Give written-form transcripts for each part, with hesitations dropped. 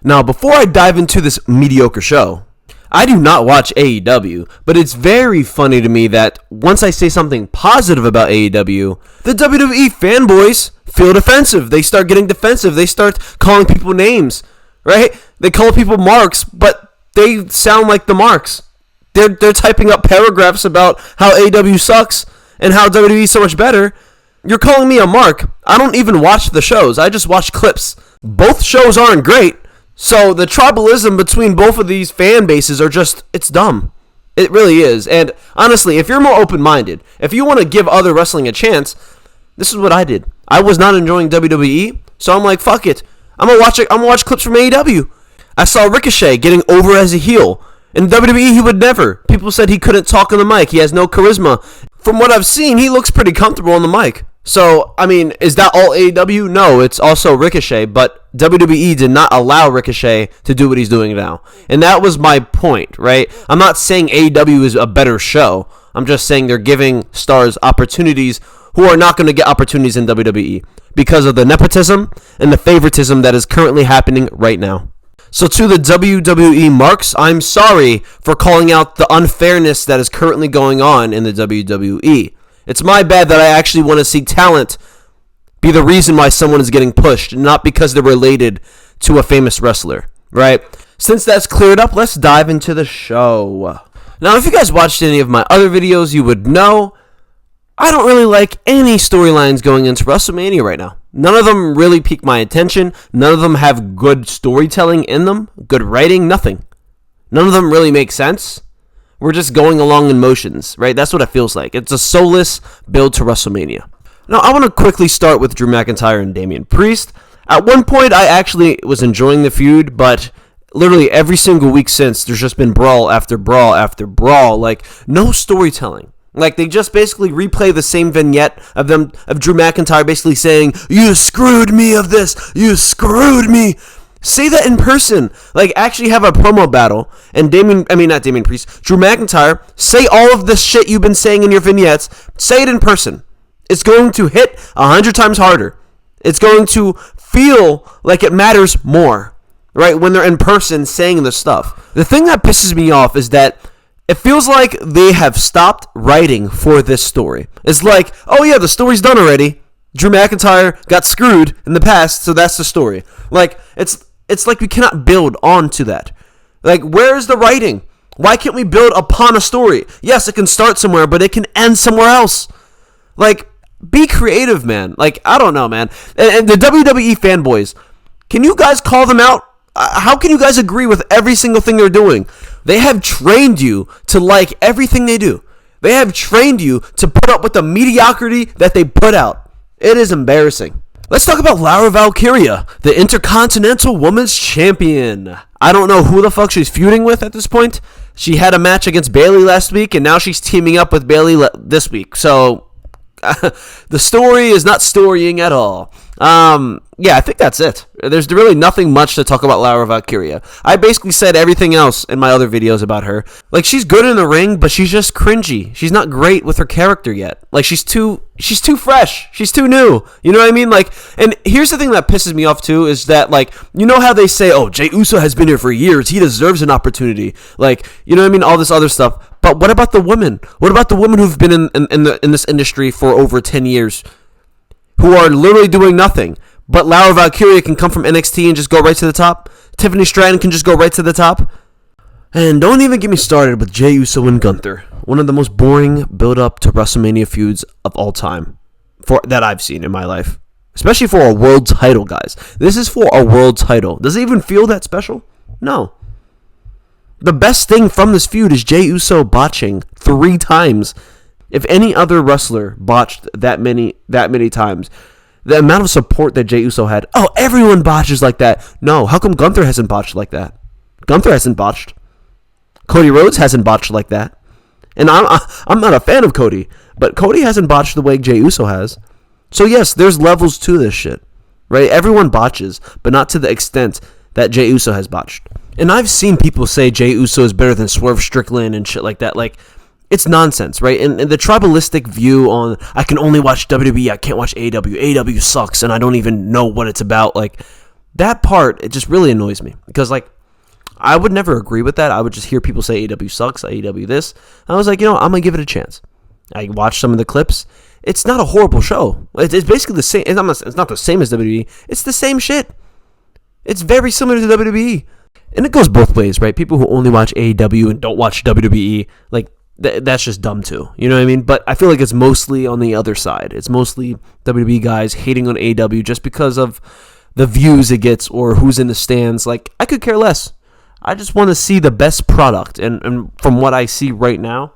Now, before I dive into this mediocre show, I do not watch AEW, but it's very funny to me that once I say something positive about AEW, the WWE fanboys feel defensive. They start getting defensive. They start calling people names, right? They call people marks, but they sound like the marks. They're typing up paragraphs about how AEW sucks and how WWE is so much better. You're calling me a mark. I don't even watch the shows. I just watch clips. Both shows aren't great. So the tribalism between both of these fan bases are just, it's dumb. It really is. And honestly, if you're more open-minded, if you want to give other wrestling a chance, this is what I did. I was not enjoying WWE, so I'm like, fuck it. I'm gonna watch clips from AEW. I saw Ricochet getting over as a heel. In WWE, he would never. People said he couldn't talk on the mic. He has no charisma. From what I've seen, he looks pretty comfortable on the mic. So, I mean, is that all AEW? No, it's also Ricochet, but WWE did not allow Ricochet to do what he's doing now. And that was my point, right? I'm not saying AEW is a better show. I'm just saying they're giving stars opportunities who are not going to get opportunities in WWE because of the nepotism and the favoritism that is currently happening right now. So to the WWE marks, I'm sorry for calling out the unfairness that is currently going on in the WWE. It's my bad that I actually want to see talent be the reason why someone is getting pushed, not because they're related to a famous wrestler, right? Since that's cleared up, let's dive into the show. Now, if you guys watched any of my other videos, you would know I don't really like any storylines going into WrestleMania right now. None of them really pique my attention. None of them have good storytelling in them, good writing, nothing. None of them really make sense. We're just going along in motions, right? That's what it feels like. It's a soulless build to WrestleMania. Now, I want to quickly start with Drew McIntyre and Damian Priest. At one point, I actually was enjoying the feud, but literally every single week since, there's just been brawl after brawl after brawl. Like, no storytelling. Like, they just basically replay the same vignette of Drew McIntyre basically saying, "You screwed me of this, you screwed me." Say that in person. Like, actually have a promo battle. And Drew McIntyre, say all of this shit you've been saying in your vignettes. Say it in person. It's going to hit 100 times harder. It's going to feel like it matters more, right, when they're in person saying this stuff. The thing that pisses me off is that it feels like they have stopped writing for this story. It's like, oh yeah, the story's done already. Drew McIntyre got screwed in the past, so that's the story. Like, it's like we cannot build on to that. Like, where is the writing? Why can't we build upon a story? Yes, it can start somewhere, but it can end somewhere else. Like, be creative, man. Like, I don't know, man. And the WWE fanboys, can you guys call them out? How can you guys agree with every single thing they're doing? They have trained you to like everything they do. They have trained you to put up with the mediocrity that they put out. It is embarrassing. Let's talk about Laura Valkyria, the Intercontinental Women's Champion. I don't know who the fuck she's feuding with at this point. She had a match against Bayley last week, and now she's teaming up with Bayley this week. So, the story is not storying at all. Yeah, I think that's it. There's really nothing much to talk about Laura Valkyria. I basically said everything else in my other videos about her. Like, she's good in the ring, but she's just cringy. She's not great with her character yet. Like, she's too fresh. She's too new. You know what I mean? Like, and here's the thing that pisses me off too, is that, like, you know how they say, oh, Jey Uso has been here for years. He deserves an opportunity. Like, you know what I mean? All this other stuff. But what about the women? What about the women who've been in this industry for over 10 years? Who are literally doing nothing? But Laura Valkyria can come from NXT and just go right to the top. Tiffany Stratton can just go right to the top. And don't even get me started with Jey Uso and Gunther. One of the most boring build-up to WrestleMania feuds of all time that I've seen in my life. Especially for a world title, guys. This is for a world title. Does it even feel that special? No. The best thing from this feud is Jey Uso botching 3 times. If any other wrestler botched that many times, the amount of support that Jey Uso had, oh, everyone botches like that. No, how come Gunther hasn't botched like that? Gunther hasn't botched. Cody Rhodes hasn't botched like that. And I'm not a fan of Cody, but Cody hasn't botched the way Jey Uso has. So yes, there's levels to this shit, right? Everyone botches, but not to the extent that Jey Uso has botched. And I've seen people say Jey Uso is better than Swerve Strickland and shit like that. Like, it's nonsense, right? And the tribalistic view on, I can only watch WWE, I can't watch AEW. AEW sucks, and I don't even know what it's about. Like, That part, it just really annoys me because, like, I would never agree with that. I would just hear people say AEW sucks, AEW this. I was like, I'm going to give it a chance. I watched some of the clips. It's not a horrible show. It's basically the same. It's not the same as WWE. It's the same shit. It's very similar to WWE. And it goes both ways, right? People who only watch AEW and don't watch WWE, like, that's just dumb too. You know what I mean? But I feel like it's mostly on the other side. It's mostly WWE guys hating on AEW just because of the views it gets or who's in the stands. Like, I could care less. I just want to see the best product. And from what I see right now,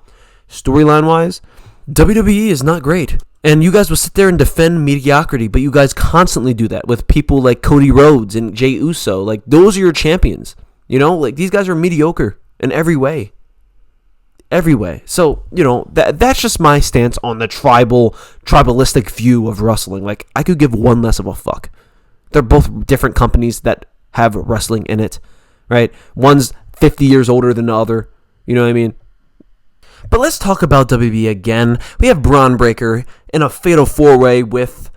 storyline-wise, WWE is not great. And you guys will sit there and defend mediocrity, but you guys constantly do that with people like Cody Rhodes and Jey Uso. Like, those are your champions. Like, these guys are mediocre in every way. Every way. So, that's just my stance on the tribalistic view of wrestling. Like, I could give one less of a fuck. They're both different companies that have wrestling in it, right? One's 50 years older than the other. You know what I mean? But let's talk about WWE again. We have Braun Breaker in a fatal four-way with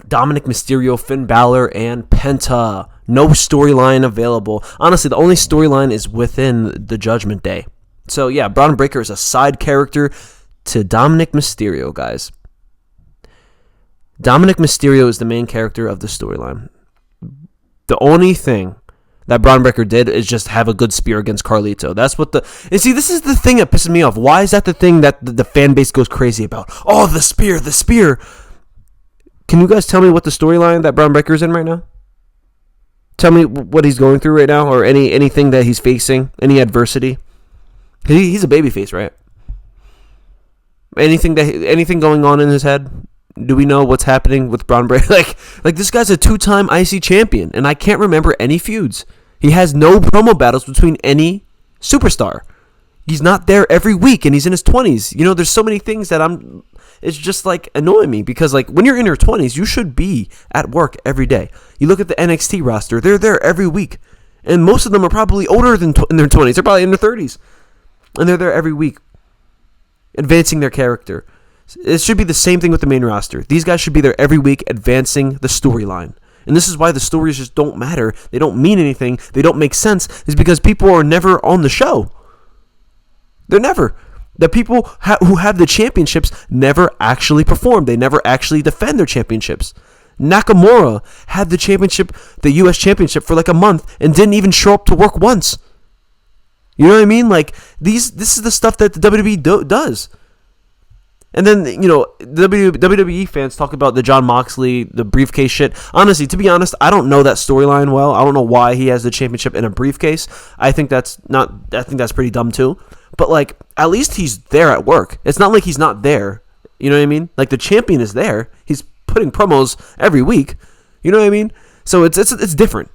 Dominic Mysterio, Finn Balor, and Penta. No storyline available. Honestly, the only storyline is within the Judgment Day. So yeah, Braun Breaker is a side character to Dominic Mysterio, guys. Dominic Mysterio is the main character of the storyline. The only thing that Braun Breaker did is just have a good spear against Carlito. That's what and see, this is the thing that pisses me off. Why is that the thing that the fan base goes crazy about? Oh, the spear. Can you guys tell me what the storyline that Braun Breaker is in right now? Tell me what he's going through right now, or anything that he's facing, any adversity. He's a babyface, right? Anything going on in his head? Do we know what's happening with Braun Breaker? Like this guy's a 2-time IC champion, and I can't remember any feuds. He has no promo battles between any superstar. He's not there every week, and he's in his 20s. There's so many things that it's just, like, annoying me, because, like, when you're in your 20s, you should be at work every day. You look at the NXT roster, they're there every week, and most of them are probably older than in their 20s. They're probably in their 30s, and they're there every week, advancing their character. It should be the same thing with the main roster. These guys should be there every week, advancing the storyline. And this is why the stories just don't matter. They don't mean anything. They don't make sense. Is because people are never on the show. They're never. The people who have the championships never actually perform. They never actually defend their championships. Nakamura had the championship, the U.S. championship, for like a month and didn't even show up to work once. You know what I mean? Like, this is the stuff that the WWE does. And then, WWE fans talk about the Jon Moxley, the briefcase shit. Honestly, to be honest, I don't know that storyline well. I don't know why he has the championship in a briefcase. I think that's pretty dumb too. But, like, at least he's there at work. It's not like he's not there. You know what I mean? Like, the champion is there. He's putting promos every week. You know what I mean? So it's different.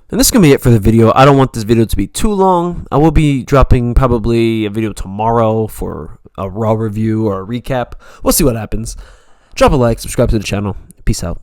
And this is going to be it for the video. I don't want this video to be too long. I will be dropping probably a video tomorrow for a Raw review or a recap. We'll see what happens. Drop a like, subscribe to the channel. Peace out.